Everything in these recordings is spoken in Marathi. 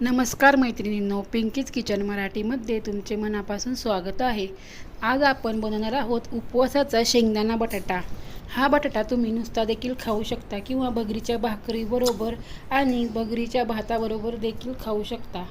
नमस्कार मैत्रिणींनो, पिंकीज किचन मराठीमध्ये तुमचे मनापासून स्वागत आहे। आज आपण बनवणार आहोत उपवासाचा शेंगदाणा बटाटा। हा बटाटा तुम्ही नुसता देखील खाऊ शकता किंवा बगरीच्या भाकरीबरोबर आणि बगरीच्या भाताबरोबर देखील खाऊ शकता।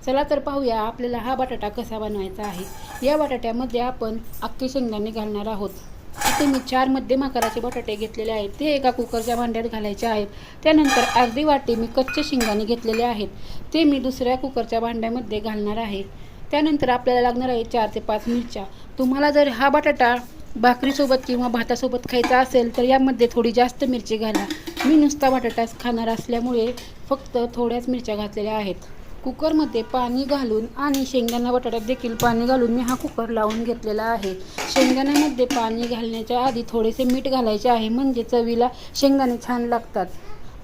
चला तर पाहूया आपल्याला हा बटाटा कसा बनवायचा आहे। या बटाट्यामध्ये आपण अख्खे शेंगदाणे घालणार आहोत। इथे मी 4 मध्यम आकाराचे बटाटे घेतलेले आहेत, ते एका कुकरच्या भांड्यात घालायचे आहेत। त्यानंतर अर्धी वाटी मी कच्चे शेंगदाणे घेतलेले आहेत, ते मी दुसऱ्या कुकरच्या भांड्यामध्ये घालणार आहे। त्यानंतर आपल्याला लागणार आहे 4 ते 5 मिरच्या। तुम्हाला जर हा बटाटा भाकरीसोबत किंवा भातासोबत खायचा असेल तर यामध्ये थोडी जास्त मिरची घाला। मी नुसता बटाटाच खाणार असल्यामुळे फक्त थोड्याच मिरच्या घातलेल्या आहेत। कुकरमध्ये पाणी घालून आणि शेंगदाणा बटाट्यात देखील पाणी घालून मी हा कुकर लावून घेतलेला आहे। शेंगदाण्यामध्ये पाणी घालण्याच्या आधी थोडेसे मीठ घालायचे आहे, म्हणजे चवीला शेंगदाणे छान लागतात।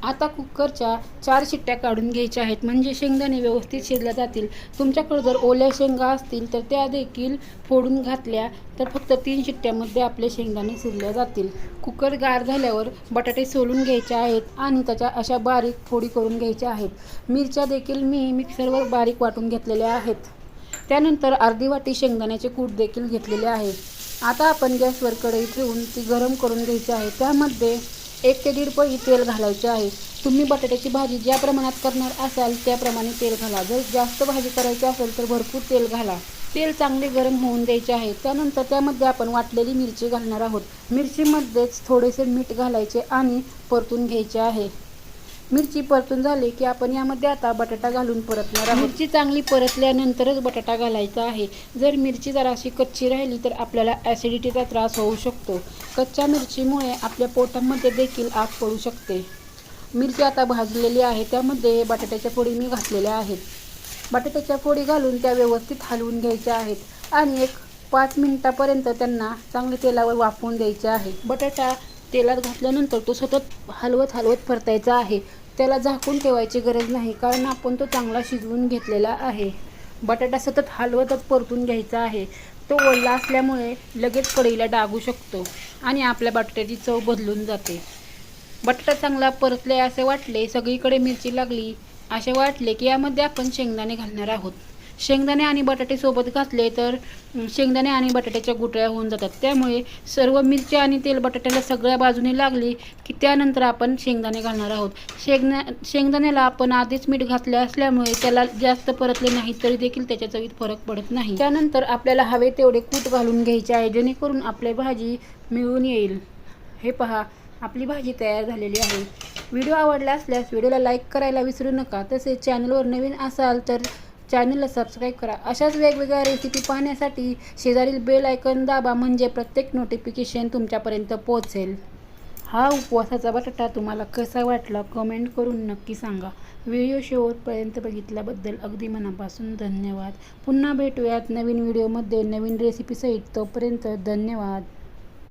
आता कुकरच्या 4 शिट्ट्या काढून घ्यायच्या आहेत, म्हणजे शेंगदाणे व्यवस्थित शिजल्या जातील। तुमच्याकडे जर ओल्या शेंगा असतील तर त्या देखील फोडून घातल्या तर फक्त 3 शिट्ट्यामध्ये आपले शेंगदाणे शिजले जातील। कुकर गार झाल्यावर बटाटे सोलून घ्यायचे आहेत आणि त्याच्या अशा बारीक फोडी करून घ्यायच्या आहेत। मिरच्या देखील मी मिक्सरवर बारीक वाटून घेतलेल्या आहेत। त्यानंतर अर्धी वाटी शेंगदाण्याचे कूट देखील घेतलेले आहे। आता आपण गॅसवर कढई ठेवून ती गरम करून घ्यायची आहे। त्यामध्ये 1 ते 1.5 पळी तेल घालायचे आहे। तुम्ही बटाट्याची भाजी ज्या प्रमाणात करणार असाल त्याप्रमाणे तेल घाला। जर जास्त भाजी करायची असेल तर भरपूर तेल घाला। तेल चांगले गरम होऊन द्यायचे आहे। त्यानंतर त्यामध्ये आपण वाटलेली मिरची घालणार आहोत। मिरचीमध्येच थोडेसे मीठ घालायचे आणि परतून घ्यायचे आहे। मिरची परतून झाली की आपण यामध्ये आता बटाटा घालून परतणार आहोत। मिरची चांगली परतल्यानंतरच बटाटा घालायचा आहे। जर मिरची जराशी कच्ची राहिली तर आपल्याला ॲसिडिटीचा त्रास होऊ शकतो। कच्च्या मिरचीमुळे आपल्या पोटामध्ये देखील आग पडू शकते। मिरची आता भाजलेली आहे, त्यामध्ये बटाट्याच्या फोडी मी घातलेल्या आहेत। बटाट्याच्या फोडी घालून त्या व्यवस्थित हलवून घ्यायच्या आहेत आणि 5 मिनिटापर्यंत त्यांना चांगले तेलावर वाफवून द्यायचे आहे। बटाटा तेलात घातल्यानंतर तो सतत हलवत परतायचा आहे। त्याला झाकून ठेवायची गरज नाही, कारण आपण तो चांगला शिजवून घेतलेला आहे। बटाटा सतत हलवतच परतून घ्यायचा आहे। तो ओला असल्यामुळे लगेच कढईला डागू शकतो आणि आपल्या बटाट्याची चव बदलून जाते। बटाटा चांगला परतले असे वाटले, सगळीकडे मिरची लागली असे वाटले की यामध्ये आपण शेंगदाणे घालणार आहोत। शेंगदाणे आणि बटाटे सोबत घातले तर शेंगदाणे आणि बटाट्याच्या गुठळ्या होऊन जातात। त्यामुळे सर्व मिरची आणि तेल बटाट्याला सगळ्या बाजूने लागली की त्यानंतर आपण शेंगदाणे घालणार आहोत। शेंगदाण्याला आपण आधीच मीठ घातले असल्यामुळे त्याला जास्त परतले नाही तरी देखील त्याच्या चवीत फरक पडत नाही। त्यानंतर आपल्याला हवे तेवढे कूट घालून घ्यायचे आहे, जेणेकरून आपली भाजी मिळून येईल। हे पहा, आपली भाजी तयार झालेली आहे। व्हिडिओ आवडला असल्यास व्हिडिओला लाईक करायला विसरू नका। तसेच चॅनलवर नवीन असाल तर चॅनलला सबस्क्राईब करा। अशाच वेगवेगळ्या रेसिपी पाहण्यासाठी शेजारील बेल आयकॉन दाबा, म्हणजे प्रत्येक नोटिफिकेशन तुमच्यापर्यंत पोहोचेल। हा उपवासाचा बटाटा तुम्हाला कसा वाटला कमेंट करून नक्की सांगा। व्हिडिओ शेवटपर्यंत बघितल्याबद्दल अगदी मनापासून धन्यवाद। पुन्हा भेटूयात नवीन व्हिडिओमध्ये नवीन रेसिपीसहित। तोपर्यंत धन्यवाद।